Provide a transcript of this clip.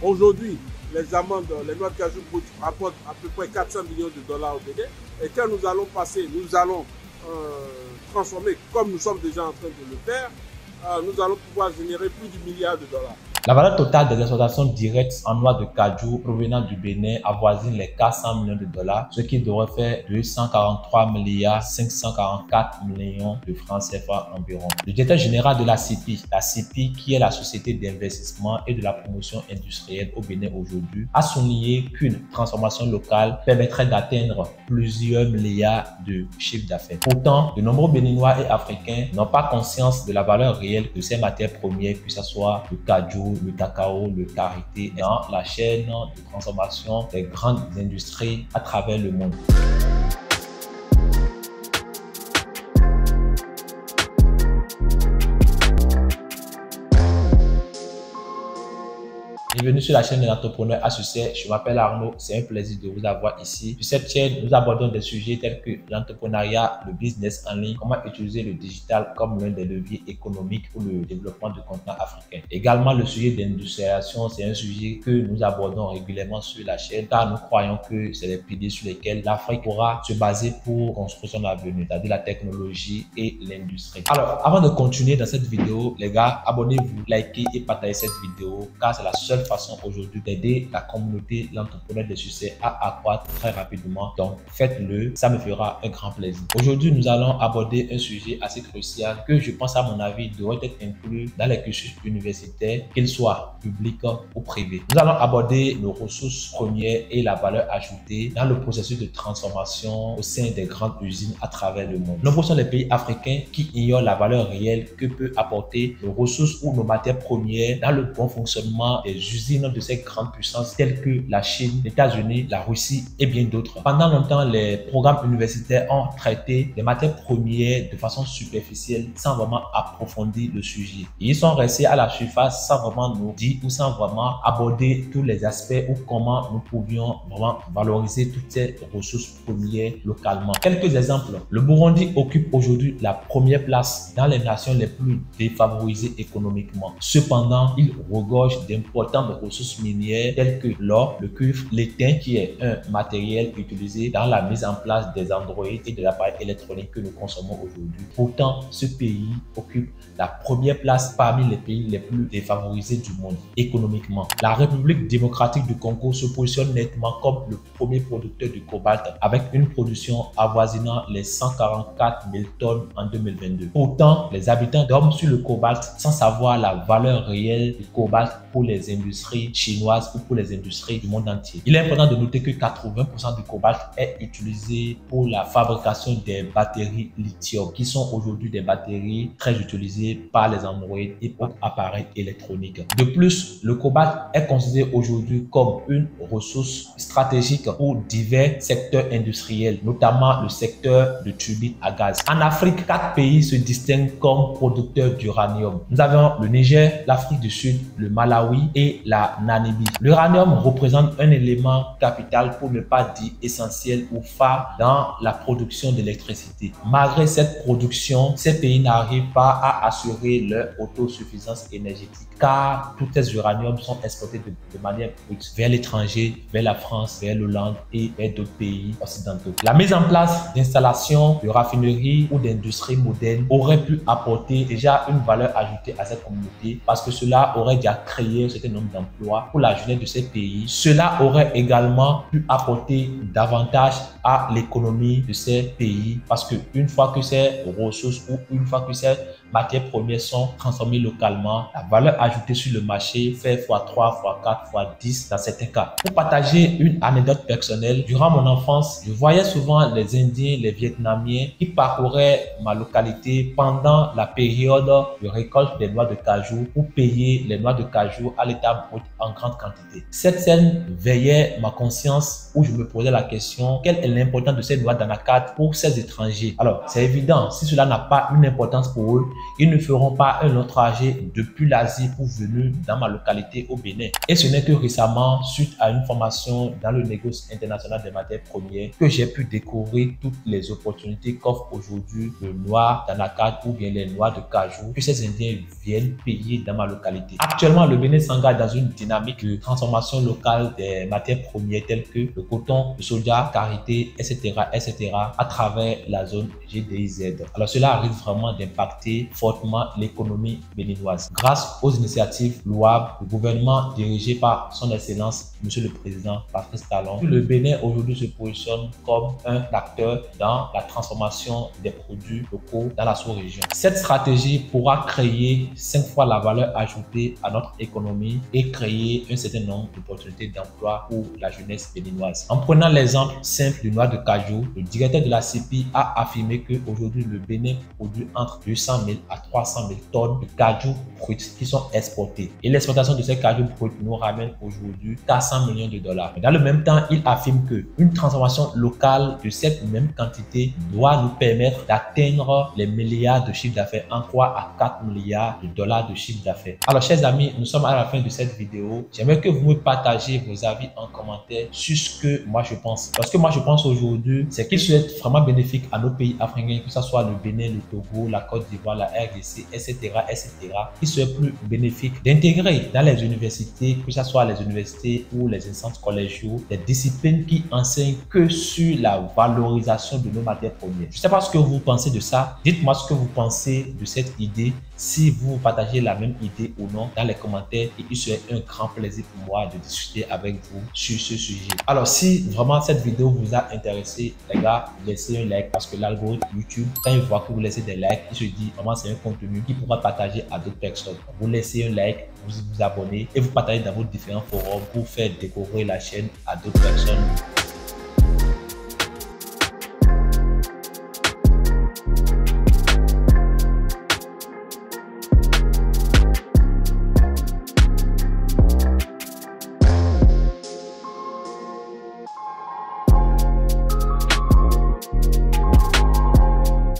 Aujourd'hui, les amandes, les noix de cajou brutes rapportent à peu près 400 millions de dollars au Bénin. Et quand nous allons passer, nous allons transformer, comme nous sommes déjà en train de le faire, nous allons pouvoir générer plus du milliard de dollars. La valeur totale des exportations directes en noix de cajou provenant du Bénin avoisine les 400 millions de dollars, ce qui devrait faire 243 milliards 544 millions de francs CFA environ. Le directeur général de la CIPI qui est la société d'investissement et de la promotion industrielle au Bénin aujourd'hui, a souligné qu'une transformation locale permettrait d'atteindre plusieurs milliards de chiffre d'affaires. Pourtant, de nombreux Béninois et Africains n'ont pas conscience de la valeur réelle de ces matières premières, que ce soit le cajou, le cacao, le karité, dans la chaîne de transformation des grandes industries à travers le monde. Bienvenue sur la chaîne de l'entrepreneur à succès. Je m'appelle Arnaud. C'est un plaisir de vous avoir ici. Sur cette chaîne, nous abordons des sujets tels que l'entrepreneuriat, le business en ligne, comment utiliser le digital comme l'un des leviers économiques pour le développement du continent africain. Également, le sujet d'industrialisation, c'est un sujet que nous abordons régulièrement sur la chaîne car nous croyons que c'est les piliers sur lesquels l'Afrique pourra se baser pour construire son avenir, c'est-à-dire la technologie et l'industrie. Alors, avant de continuer dans cette vidéo, les gars, abonnez-vous, likez et partagez cette vidéo car c'est la seule façon aujourd'hui d'aider la communauté, l'entrepreneur de succès à accroître très rapidement. Donc, faites-le, ça me fera un grand plaisir. Aujourd'hui, nous allons aborder un sujet assez crucial que je pense, à mon avis, devrait être inclus dans les cursus universitaires, qu'ils soient publics ou privés. Nous allons aborder nos ressources premières et la valeur ajoutée dans le processus de transformation au sein des grandes usines à travers le monde. Nombreux sont les pays africains qui ignorent la valeur réelle que peut apporter nos ressources ou nos matières premières dans le bon fonctionnement des usines de ces grandes puissances telles que la Chine, les États-Unis, la Russie et bien d'autres. Pendant longtemps, les programmes universitaires ont traité les matières premières de façon superficielle sans vraiment approfondir le sujet. Et ils sont restés à la surface sans vraiment nous dire ou sans vraiment aborder tous les aspects ou comment nous pouvions vraiment valoriser toutes ces ressources premières localement. Quelques exemples. Le Burundi occupe aujourd'hui la première place dans les nations les plus défavorisées économiquement. Cependant, il regorge d'importants de ressources minières telles que l'or, le cuivre, l'étain qui est un matériel utilisé dans la mise en place des androïdes et de l'appareil électronique que nous consommons aujourd'hui. Pourtant, ce pays occupe la première place parmi les pays les plus défavorisés du monde économiquement. La République démocratique du Congo se positionne nettement comme le premier producteur de cobalt avec une production avoisinant les 144 000 tonnes en 2022. Pourtant, les habitants dorment sur le cobalt sans savoir la valeur réelle du cobalt pour les industries chinoises ou pour les industries du monde entier. Il est important de noter que 80% du cobalt est utilisé pour la fabrication des batteries lithium qui sont aujourd'hui des batteries très utilisées par les androïdes et autres appareils électroniques. De plus, le cobalt est considéré aujourd'hui comme une ressource stratégique pour divers secteurs industriels, notamment le secteur de turbines à gaz. En Afrique, 4 pays se distinguent comme producteurs d'uranium. Nous avons le Niger, l'Afrique du Sud, le Malawi et la Namibie. L'uranium représente un élément capital, pour ne pas dire essentiel ou phare, dans la production d'électricité. Malgré cette production, ces pays n'arrivent pas à assurer leur autosuffisance énergétique car tous ces uraniums sont exportés de manière brute vers l'étranger, vers la France, vers l'Hollande et vers d'autres pays occidentaux. La mise en place d'installations de raffineries ou d'industries modernes aurait pu apporter déjà une valeur ajoutée à cette communauté parce que cela aurait déjà créé un certain nombre d'emplois pour la jeunesse de ces pays. Cela aurait également pu apporter davantage à l'économie de ces pays parce que une fois que ces ressources ou une fois que ces matières premières sont transformées localement, la valeur ajoutée sur le marché fait x3, x4, x10 dans certains cas. Pour partager une anecdote personnelle, durant mon enfance, je voyais souvent les Indiens, les Vietnamiens qui parcouraient ma localité pendant la période de récolte des noix de cajou pour payer les noix de cajou à l'état brut en grande quantité. Cette scène veillait ma conscience où je me posais la question, quelle est l'importance de ces noix d'anacarde pour ces étrangers? Alors, c'est évident, si cela n'a pas une importance pour eux, ils ne feront pas un long trajet depuis l'Asie pour venir dans ma localité au Bénin. Et ce n'est que récemment, suite à une formation dans le négoce international des matières premières, que j'ai pu découvrir toutes les opportunités qu'offre aujourd'hui le noix d'anacarde ou bien les noix de cajou que ces Indiens viennent payer dans ma localité. Actuellement, le Bénin s'engage dans une dynamique de transformation locale des matières premières telles que le coton, le soja, karité, etc., à travers la zone GDIZ. Alors cela arrive vraiment d'impacter fortement l'économie béninoise. Grâce aux initiatives louables, le gouvernement dirigé par son Excellence, Monsieur le Président Patrice Talon, le Bénin aujourd'hui se positionne comme un acteur dans la transformation des produits locaux dans la sous-région. Cette stratégie pourra créer 5 fois la valeur ajoutée à notre économie et créer un certain nombre d'opportunités d'emploi pour la jeunesse béninoise. En prenant l'exemple simple du noix de cajou, le directeur de la CEPI a affirmé qu'aujourd'hui le Bénin produit entre 200 000 à 300 000 tonnes de cajou bruts qui sont exportés. Et l'exportation de ces cajou bruts nous ramène aujourd'hui 400 millions de dollars. Mais dans le même temps, il affirme qu'une transformation locale de cette même quantité doit nous permettre d'atteindre les milliards de chiffre d'affaires, en 3 à 4 milliards de dollars de chiffre d'affaires. Alors, chers amis, nous sommes à la fin de cette vidéo. J'aimerais que vous me partagiez vos avis en commentaire sur ce que moi je pense. Parce que moi je pense aujourd'hui, c'est qu'il serait vraiment bénéfique à nos pays africains, que ce soit le Bénin, le Togo, la Côte d'Ivoire, la RDC, etc., il serait plus bénéfique d'intégrer dans les universités, que ce soit les universités ou les instances collégiaux, des disciplines qui enseignent que sur la valorisation de nos matières premières. Je ne sais pas ce que vous pensez de ça. Dites-moi ce que vous pensez de cette idée, si vous partagez la même idée ou non dans les commentaires, et il serait un grand plaisir pour moi de discuter avec vous sur ce sujet. Alors, si vraiment cette vidéo vous a intéressé, les gars, laissez un like parce que l'algorithme YouTube, quand il voit que vous laissez des likes, il se dit vraiment c'est un contenu qui pourra partager à d'autres personnes. Vous laissez un like, vous vous abonnez et vous partagez dans vos différents forums pour faire découvrir la chaîne à d'autres personnes.